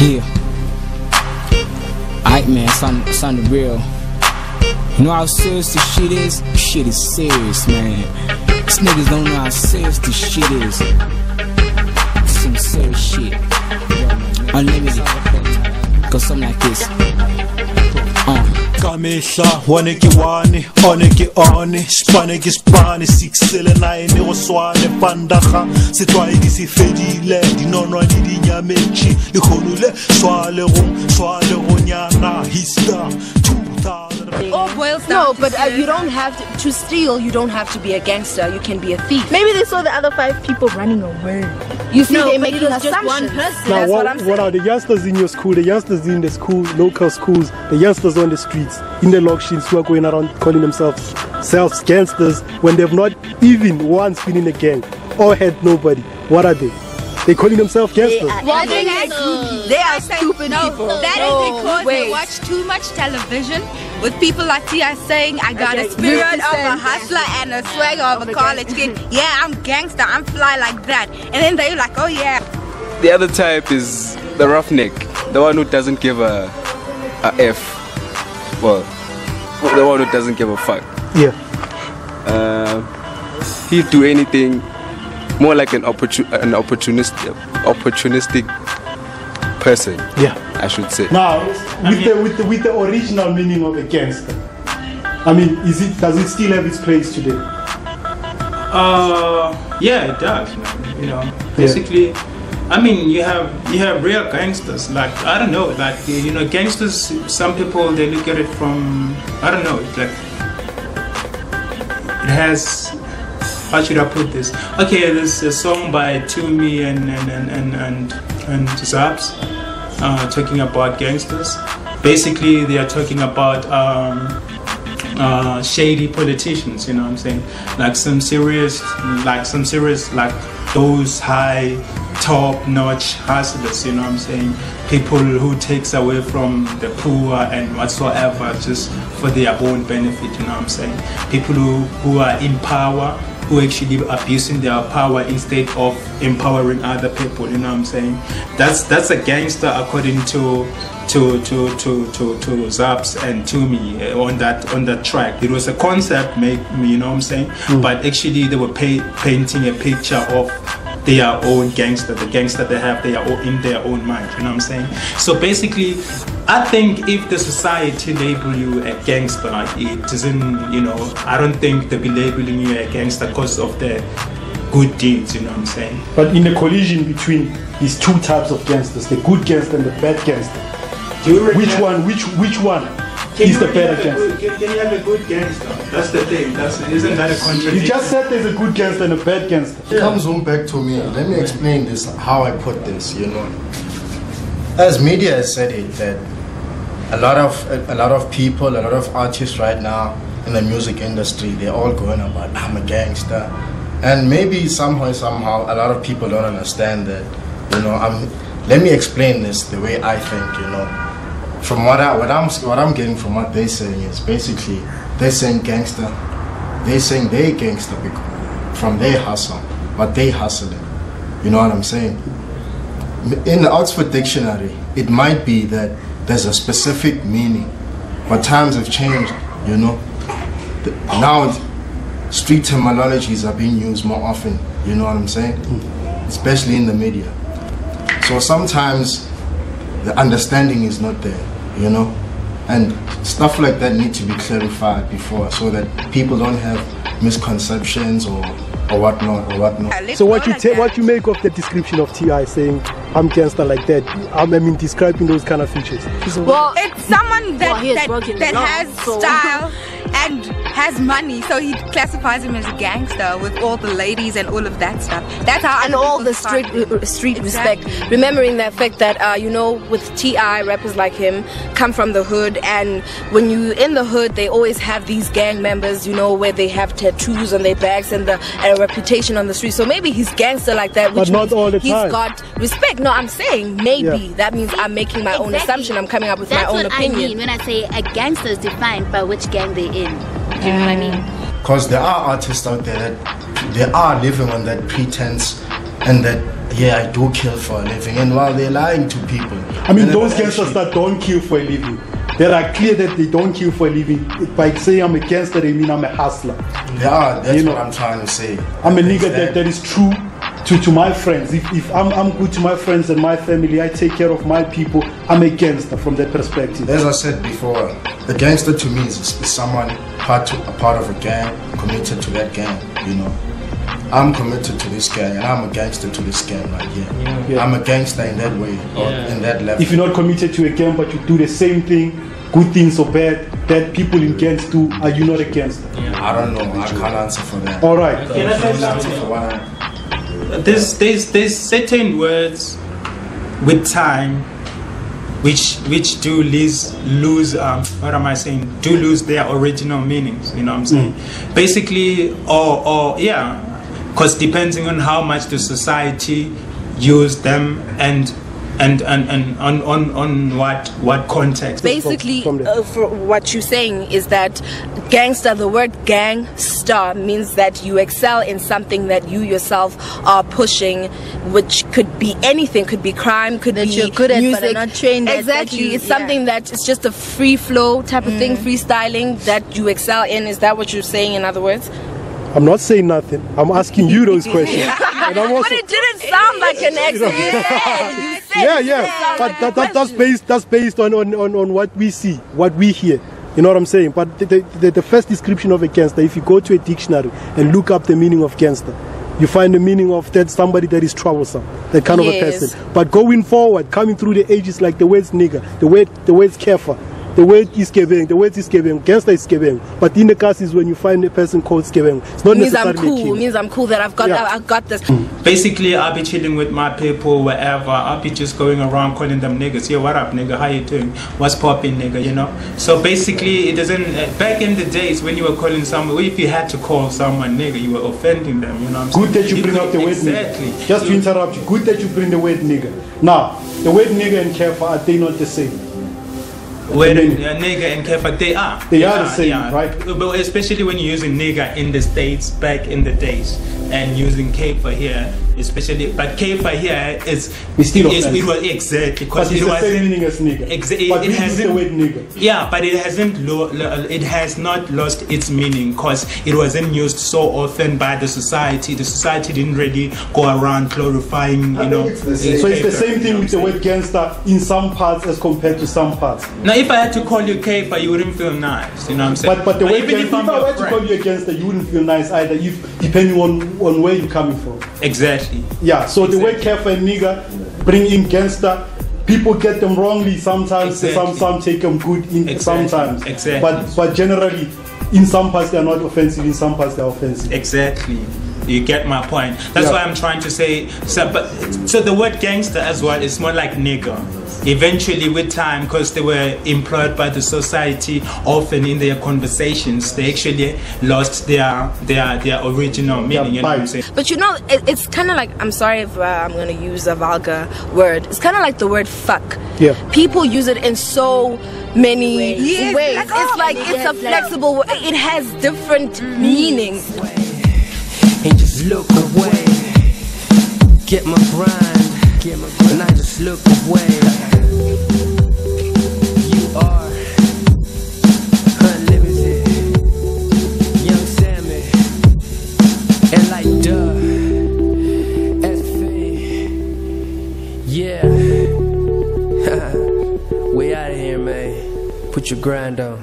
Yeah. Alright, man, something real. You know how serious this shit is? This shit is serious, man. These niggas don't know how serious this shit is. Some serious shit. Unlimited. Go something like this. Kamehla wane ke wane one ke one spane ke spane 679 go swane pandaga se twaedi se fedile dinono le dinyametši le khonule swale go nyana hista 2000. All boils down no, but you don't have to steal. You don't have to be a gangster. You can be a thief. Maybe they saw the other 5 people running away. You see, No, they're but making it was just assumptions. one person. Now, That's what I'm saying. what are the youngsters in your school, the youngsters in the school, local schools, the youngsters on the streets, in the lockshins who are going around calling themselves gangsters when they've not even once been in a gang or had nobody? What are they? They calling themselves gangsters? Well, they are stupid people. That is because they watch too much television with people like T.I. saying, I got a spirit of a hustler and a swagger of a college kid. Yeah, I'm gangster, I'm fly like that. And then they're like, oh yeah. The other type is the roughneck, the one who doesn't give a F. Well, the one who doesn't give a fuck. Yeah. He'll do anything, more like an opportunistic person. Yeah. I should say. Now, with the original meaning of a gangster, I mean, does it still have its place today? Yeah, it does, man. You know, basically, I mean, you have real gangsters. Like, I don't know, like, you know, gangsters. Some people, they look at it from, I don't know, it's like it has. How should I put this? Okay, there's a song by Toomey and Zaps talking about gangsters. Basically, they are talking about shady politicians. You know what I'm saying? Like some serious, like those high, top-notch hustlers. You know what I'm saying? People who takes away from the poor and whatsoever just for their own benefit. You know what I'm saying? People who are in power, who actually abusing their power instead of empowering other people. You know what I'm saying? That's a gangster according to Zaps and Toomey on that track. It was a concept, you know what I'm saying? But actually they were painting a picture of their own gangster, the gangster they have in their own mind. You know what I'm saying? So basically, I think if the society label you a gangster, it doesn't, you know, I don't think they'll be labeling you a gangster because of the good deeds, you know what I'm saying? But in the collision between these two types of gangsters, the good gangster and the bad gangster, which one is the better gangster? Can you have a good gangster? That's the thing. Isn't that a contradiction? You just said there's a good gangster and a bad gangster. It comes home back to me. Let me explain this, how I put this, you know. As media has said it, that a lot of people, a lot of artists right now in the music industry, they're all going about, I'm a gangster. And maybe somehow, a lot of people don't understand that, you know, let me explain this the way I think, you know. From what I'm getting from what they're saying is basically, they're saying gangster, they're saying they're gangster from their hustle, but they hustling. You know what I'm saying? In the Oxford Dictionary, it might be that there's a specific meaning, but times have changed, you know. Now street terminologies are being used more often, you know what I'm saying? Especially in the media. So sometimes the understanding is not there, you know, and stuff like that need to be clarified before, so that people don't have misconceptions or whatnot. So what you make of the description of T.I. saying I'm gangster like that? I mean, describing those kind of features. Well, it's someone that has style and has money, so he classifies him as a gangster with all the ladies and all of that stuff. That's how. And all the street respect. Remembering that fact that you know, with T.I., rappers like him come from the hood, and when you in the hood, they always have these gang members, you know, where they have tattoos on their backs and a reputation on the street. So maybe he's gangster like that, which but not means all the he's time. got respect. No, I'm saying maybe that means I'm making my own assumption. I'm coming up with my own opinion. That's what I mean when I say a gangster is defined by which gang they're in. Do you know what I mean? Because there are artists out there that they are living on that pretense and that I do kill for a living, and while they're lying to people. I mean, those gangsters that don't kill for a living, they are clear that they don't kill for a living. By saying I'm a gangster, they mean I'm a hustler. Yeah, that's what I'm trying to say. I'm a nigga that is true to my friends. If I'm good to my friends and my family, I take care of my people, I'm a gangster from that perspective. As I said before, a gangster to me is someone a part of a gang, committed to that gang, you know. I'm committed to this gang and I'm a gangster to this gang right here. Yeah. I'm a gangster in that way, or in that level. If you're not committed to a gang but you do the same thing, good things or bad, that people in gangs do, are you not a gangster? I don't know, I can't answer for that. Alright. There's certain words with time which do lose do lose their original meanings, you know what I'm saying? Basically, because depending on how much the society use them and on what context. Basically, for what you're saying is that gangster, the word gangsta means that you excel in something that you yourself are pushing, which could be anything, could be crime, could be you're good at, music. but are not trained at. Exactly, it's something that is just a free flow type of thing, freestyling that you excel in. Is that what you're saying? In other words? I'm not saying nothing. I'm asking you those questions. And I'm also, but it didn't sound like an example. But that's based on what we see, what we hear. You know what I'm saying? But the first description of a gangster, if you go to a dictionary and look up the meaning of gangster, you find the meaning of that somebody that is troublesome, that kind of a person. But going forward, coming through the ages, like the words nigga, the words kefa, the word is skebeng, gangster is skebeng. But in the case is when you find a person called skebeng, it's not necessarily It means I'm cool that I've got this. Basically, I'll be chilling with my people wherever. I'll be just going around calling them niggas. Yeah, what up, nigga? How you doing? What's poppin', nigga? You know. So basically, it doesn't. Back in the days when you were calling someone, if you had to call someone nigga, you were offending them. You know what I'm saying? Good that you bring up the word nigga. Just to interrupt you. Good that you bring the word nigga. Now, the word nigga and kefa, are they not the same? Where nigga and kefa, they are the same, right? But especially when you're using nigga in the States back in the days, and using kefa here, especially. But kefa here is still exactly because it was the same meaning as nigga. But it hasn't the word nigga. Yeah, but it hasn't. It has not lost its meaning because it wasn't used so often by the society. The society didn't really go around glorifying, you know. So it's the same thing with the word gangster in some parts as compared to some parts. Now, if I had to call you kefa, you wouldn't feel nice. You know what I'm saying? But the word gangster, if I were to call you a gangster, you wouldn't feel nice either. Depending on where you're coming from. Exactly. Yeah. So the word kefa and nigga bring in gangster. People get them wrongly sometimes. Some take them good sometimes. Exactly. But generally, in some parts they are not offensive. In some parts they are offensive. Exactly. You get my point. That's why I'm trying to say. So the word gangster as well is more like nigger. Eventually, with time, because they were employed by the society, often in their conversations, they actually lost their original meaning. You know what I'm saying? But you know, it's kind of like, I'm sorry if I'm going to use a vulgar word. It's kind of like the word fuck. Yeah. People use it in so many ways. Like, it's like it's a flexible word. It has different meanings. And just look away. Get my grind. And I just look away. You are unlimited. Young Sammy. And like duh. Yeah. We out of here, man. Put your grind on.